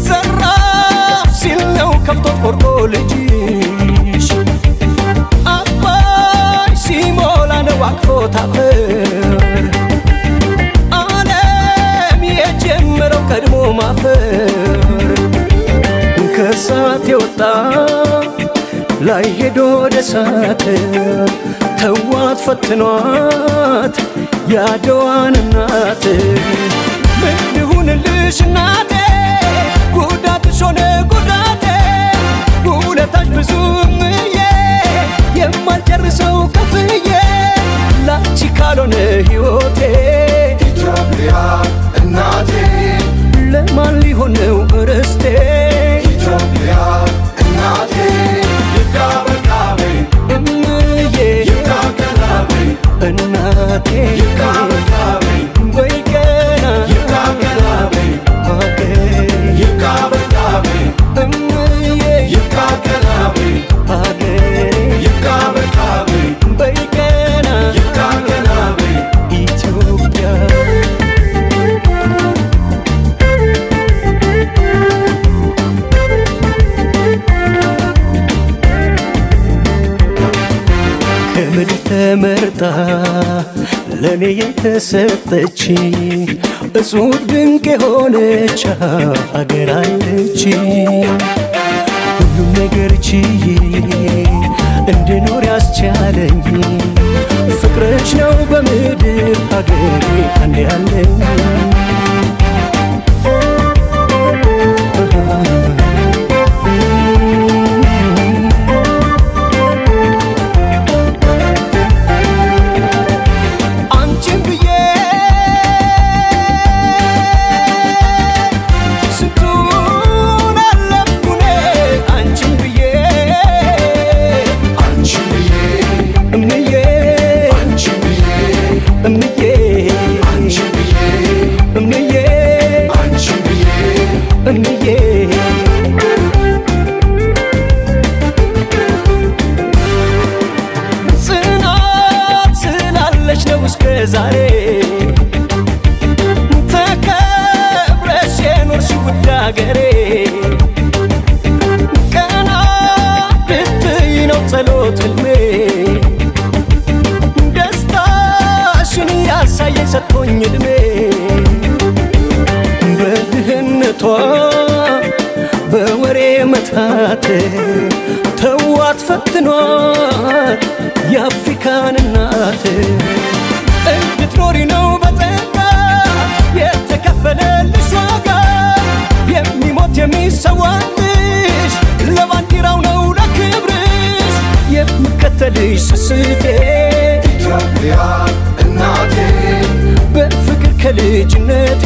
ዘራፍ ሲል ነው ከፍቶ ቆርጦ ልጅሽ አባይ ሲሞላ ነው አቅፎ ታፈር ዓለም የጀመረው ቀድሞ ማፈር ከእሳት የወጣ ላይ ሄዶ ወደ እሳት ተዋት ፈትኗት ያድዋን እናት ምን ልሁንልሽ እናቴ ጉዳትሽ ሆነ ጉዳቴ ውለታሽ ብዙ እምዬ የማልጨርሰው ከፍዬ ላንቺ ካልሆነ ሕይወቴ ኢትዮጵያ እናቴ ለማን ሊሆን ነው ርስቴ ኢትዮጵያ እናቴ ይብቃ በቃ በይ እምዬ ይብቃ ገና በይ እናቴ ይብቃ በቃ በይ ወይ ገና ይብቃ ገና በይ ሀገሬ ይብቃ በቃ በይ እምዬ ይብቃ ገና በይ ሀገሬ ይብቃ በቃ በይ ወይ ገና ይብቃ ገና በይ ኢትዮጵያ ከምድር ተመርጣ ለኔ የተሰጠች እጹብ ድንቅ የሆነች አገር አለች ሁሉም ነገር ችዬ እንድኖር ያስቻለኝ ፍቅርሽ ነው በምድር አገሬ አንድ ያለኝ ጽናት ስላለች ነው እስከ ዛሬ ተከብረሽ የኖርሽው ውድ አገሬ ቀና ብትይ ነው ጸሎት ህልሜ ደስታሽን ያሳየኝ ሰጥቶኝ ዕድሜ በድህነቷ በወሬ መታት ተዋት ፈትኗት የአፍሪካን እናት እንድትኖሪ ነው በጸጋ የተከፈለልሽ ዋጋ የሚሞት የሚሰዋልሽ ለባንዲራው ነው ለክብርሽ የምከተልሽ ስስቴ ኢትዮጵያ እናቴ በፍቅር ከልጅነቴ